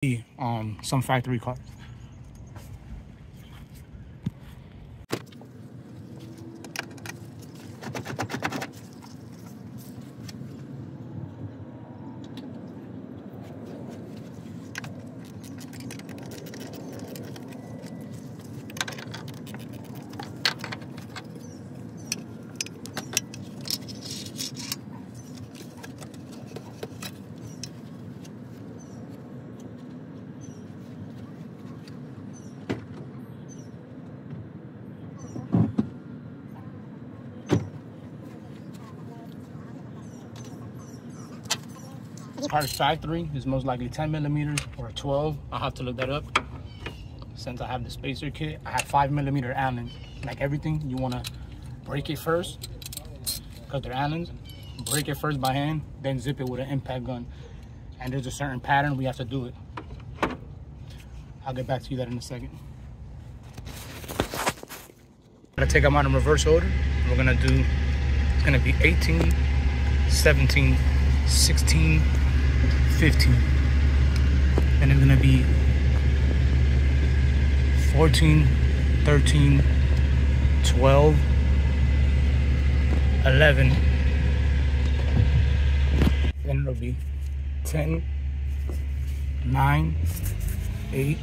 some factory cars. Car's factory is most likely 10 millimeters or 12. I'll have to look that up. Since I have the spacer kit, I have 5mm Allen. Like everything, you want to break it first because they're Allens. Break it first by hand, then zip it with an impact gun. And there's a certain pattern we have to do it. I'll get back to you that in a second. I'm gonna take them out in reverse order. We're gonna do, it's gonna be 18, 17, 16, 15. Then it's gonna be 14, 13, 12, 11. Then it'll be 10, 9, 8,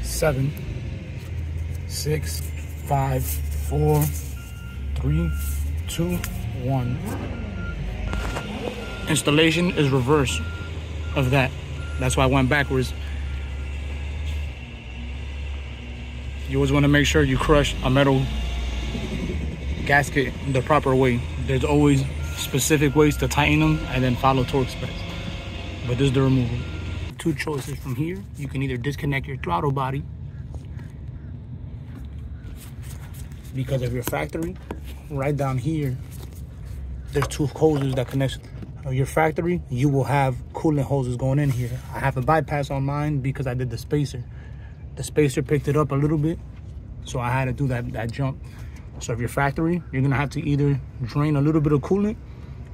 7, 6, 5, 4, 3, 2, 1. Installation is reverse of that. That's why I went backwards. You always want to make sure you crush a metal gasket the proper way. There's always specific ways to tighten them and then follow torque specs. But this is the removal. Two choices from here. You can either disconnect your throttle body because of your factory. Right down here, there's two hoses that connect your factory. You will have coolant hoses going in here. I have a bypass on mine because I did the spacer. The spacer picked it up a little bit, so I had to do that jump. So if your factory, you're gonna have to either drain a little bit of coolant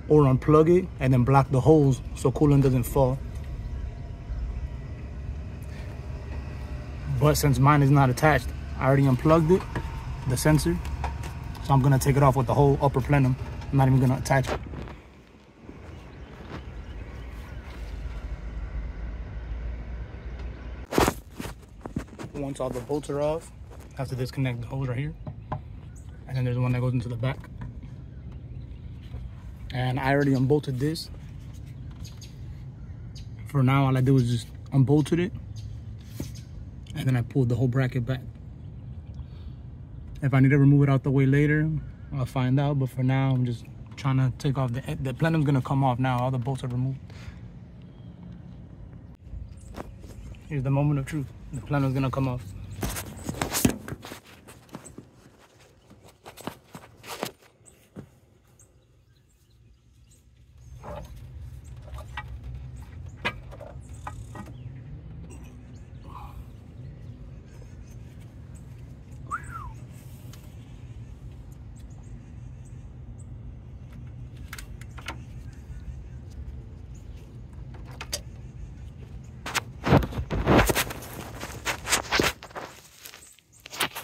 or unplug it and then block the holes so coolant doesn't fall. But since mine is not attached, I already unplugged it, the sensor. So I'm gonna take it off with the whole upper plenum. I'm not even gonna attach it. Once all the bolts are off, I have to disconnect the hose right here. And then there's one that goes into the back. And I already unbolted this. For now, all I did was just unbolted it. And then I pulled the whole bracket back. If I need to remove it out the way later, I'll find out. But for now, I'm just trying to take off the plenum's gonna come off now. All the bolts are removed. Here's the moment of truth. The plenum's gonna come off.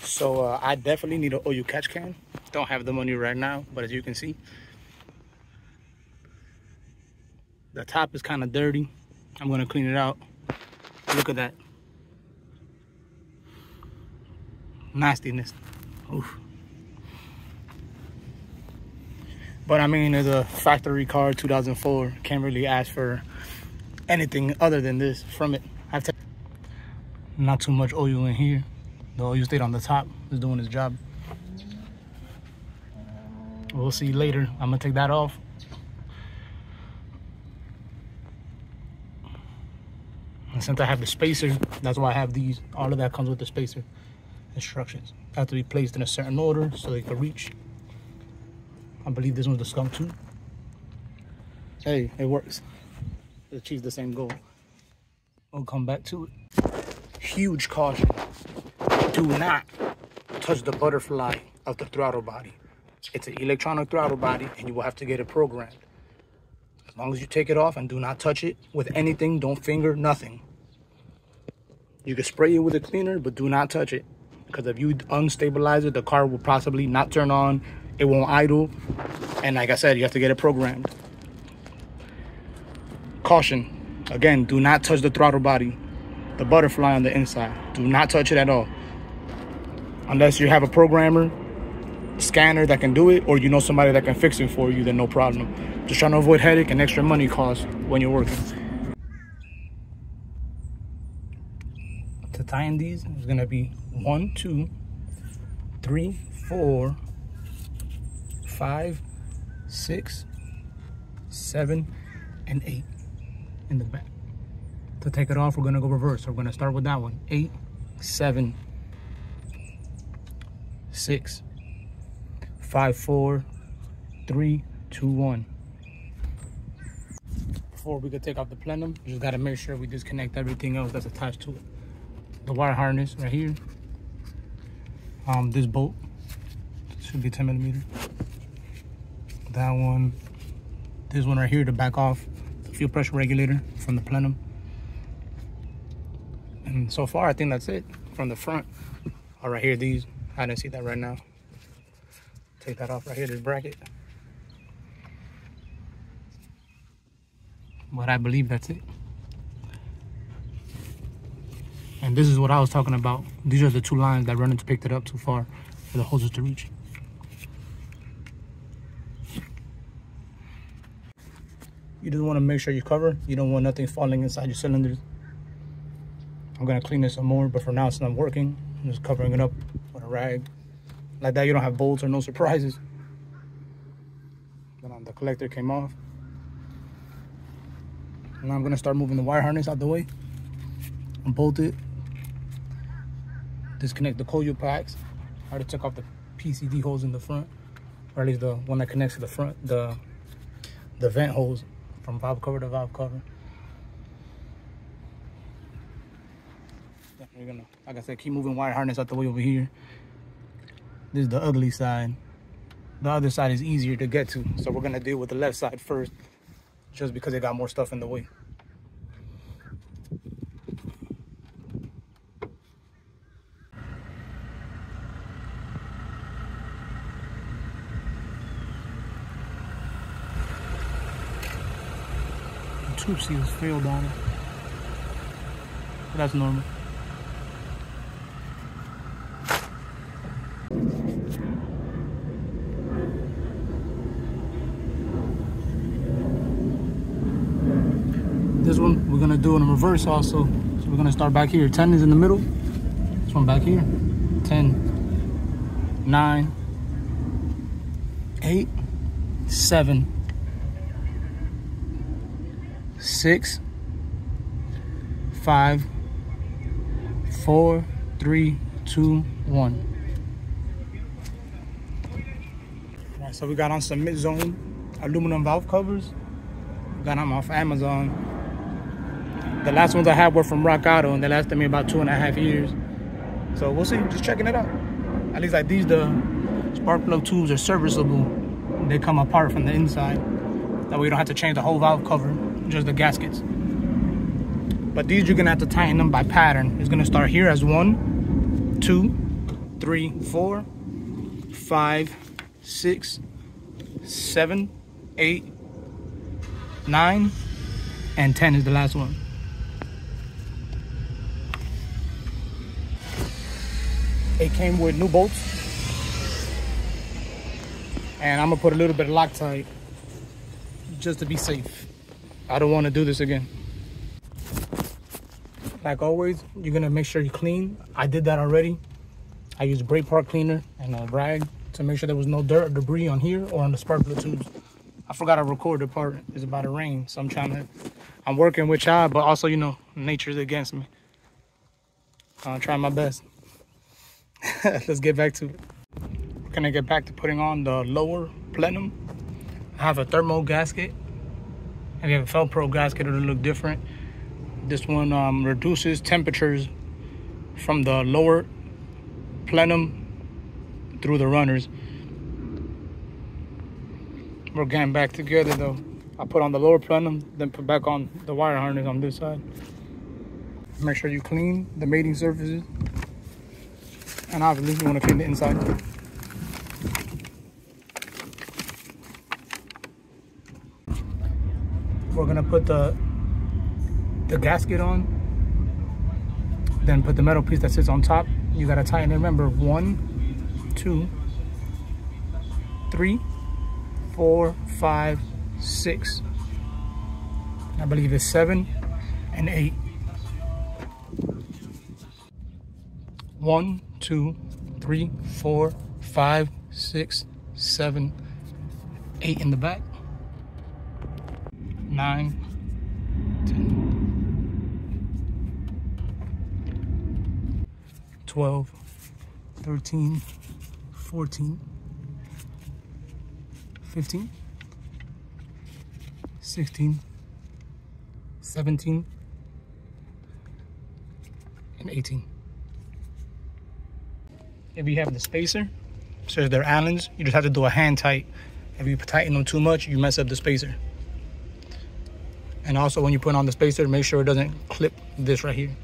So I definitely need an oil catch can. Don't have the money right now, but as you can see, the top is kind of dirty. I'm gonna clean it out. Look at that. Nastiness. Oof. But I mean, it's a factory car, 2004. Can't really ask for anything other than this from it. Not too much oil in here. The oil stayed on the top, is doing its job. We'll see later. I'm gonna take that off. And since I have the spacer, that's why I have these. All of that comes with the spacer instructions. Have to be placed in a certain order so they can reach. I believe this one's the Skunk 2. Hey, it works. It achieves the same goal. We'll come back to it. Huge caution. Do not touch the butterfly of the throttle body. It's an electronic throttle body and you will have to get it programmed. As long as you take it off and do not touch it with anything, don't finger, nothing. You can spray it with a cleaner, but do not touch it. Because if you unstabilize it, the car will possibly not turn on. It won't idle. And like I said, you have to get it programmed. Caution. Again, do not touch the throttle body. The butterfly on the inside. Do not touch it at all. Unless you have a programmer, scanner that can do it, or you know somebody that can fix it for you, then no problem. Just trying to avoid headache and extra money costs when you're working. To tighten these, it's gonna be 1, 2, 3, 4, 5, 6, 7, and 8 in the back. To take it off, we're gonna go reverse. So we're gonna start with that one. 8, 7, 6, 5, 4, 3, 2, 1. Before we could take off the plenum, we just gotta make sure we disconnect everything else that's attached to it. The wire harness right here. This bolt should be 10 millimeter. That one. This one right here to back off the fuel pressure regulator from the plenum. And so far, I think that's it from the front. All right, here, these. I didn't see that right now. Take that off right here, this bracket. But I believe that's it. And this is what I was talking about. These are the two lines that run into picked it up too far for the hoses to reach. You just want to make sure you cover. You don't want nothing falling inside your cylinders. I'm going to clean this some more, but for now, it's not working. I'm just covering it up with a rag. Like that, you don't have bolts or no surprises. Then the collector came off. Now I'm going to start moving the wire harness out the way. Unbolt it. Disconnect the coil packs. I already took off the PCD holes in the front, or at least the one that connects to the front, the vent holes from valve cover to valve cover. We're gonna, like I said, keep moving wire harness out the way over here. This is the ugly side. The other side is easier to get to, so we're gonna deal with the left side first, just because it got more stuff in the way. Tube seals failed on it, but that's normal. This one we're gonna do in reverse also. So we're gonna start back here. 10 is in the middle. This one back here. 10, 9, 8, 7, 6, 5, 4, 3, 2, 1. All right, so we got on some mid-zone aluminum valve covers. We got them off Amazon. The last ones I had were from Rock Auto, and they lasted me about 2.5 years. So we'll see, just checking it out. At least like these, the spark plug tubes are serviceable. They come apart from the inside. That way you don't have to change the whole valve cover, just the gaskets. But these you're gonna have to tighten them by pattern. It's gonna start here as 1, 2, 3, 4, 5, 6, 7, 8, 9, and 10 is the last one. It came with new bolts, and I'm gonna put a little bit of Loctite just to be safe. I don't want to do this again. Like always, you're gonna make sure you clean. I did that already. I used brake part cleaner and a rag to make sure there was no dirt or debris on here or on the spark plug tubes. I forgot to record the part. It's about to rain, so I'm working with y'all, but also, you know, nature's against me. I'm trying my best. Let's get back to it. We're gonna get back to putting on the lower plenum. I have a thermo gasket. If you have a Felpro gasket, it'll look different. This one reduces temperatures from the lower plenum through the runners. We're getting back together though. I put on the lower plenum, then put back on the wire harness on this side. Make sure you clean the mating surfaces. And obviously you want to clean the inside. We're gonna put the gasket on, then put the metal piece that sits on top. You gotta tighten it. Remember, 1, 2, 3, 4, 5, 6. I believe it's 7 and 8. 1, 2, 3, 4, 5, 6, 7, 8 in the back. 9, 10, 12, 13, 14, 15, 16, 17, and 18. If you have the spacer, so if they're Allens, you just have to do a hand tight. If you tighten them too much, you mess up the spacer. And also when you put on the spacer, make sure it doesn't clip this right here.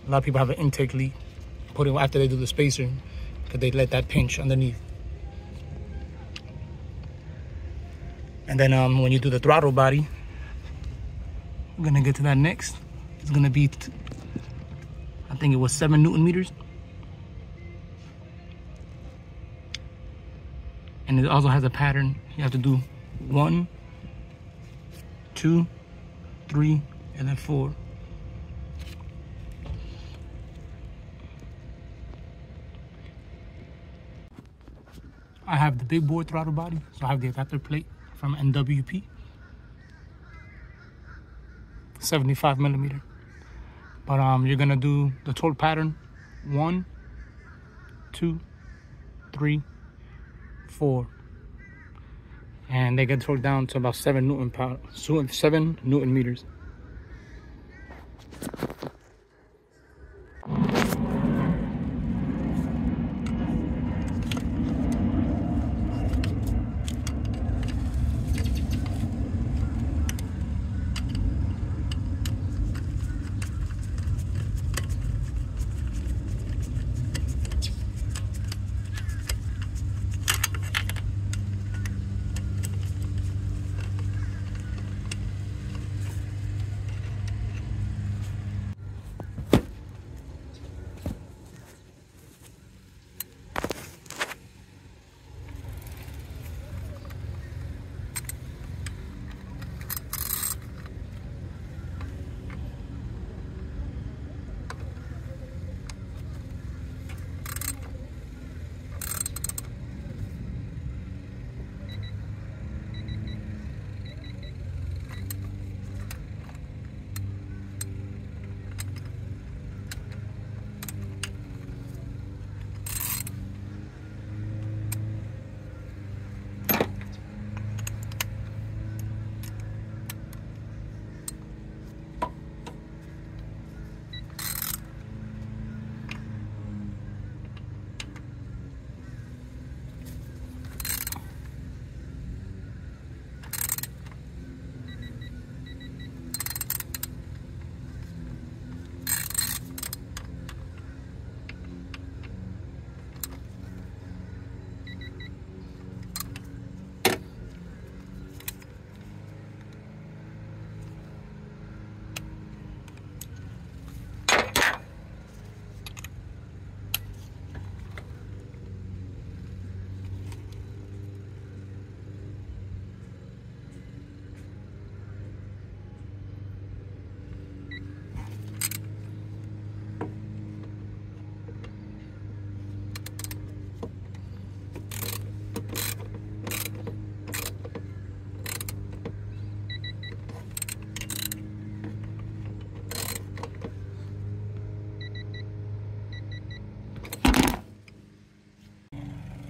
A lot of people have an intake leak. Put it after they do the spacer because they let that pinch underneath. And then when you do the throttle body, we're gonna get to that next. It's gonna be, I think it was 7 Newton meters. And it also has a pattern. You have to do 1, 2, 3, and then 4. I have the big bore throttle body, so I have the adapter plate from NWP, 75 millimeter. But you're gonna do the torque pattern 1, 2, 3, 4, and they get torqued down to about 7 Newton meters.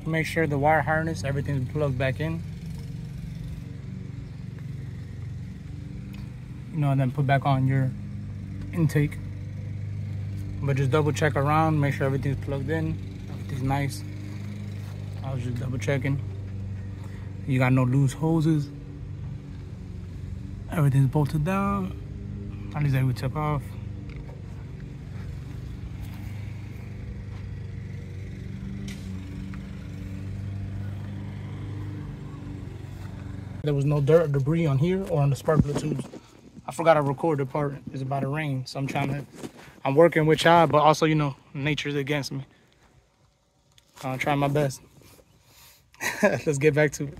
Make sure the wire harness, everything's plugged back in. You know, and then put back on your intake. But just double check around, make sure everything's plugged in, everything's nice. I was just double checking. You got no loose hoses. Everything's bolted down. At least that we took off. There was no dirt or debris on here or on the spark plug tubes. I forgot to record the part. It's about to rain, so I'm working with y'all, but also, you know, nature's against me. I'm trying my best. Let's get back to it.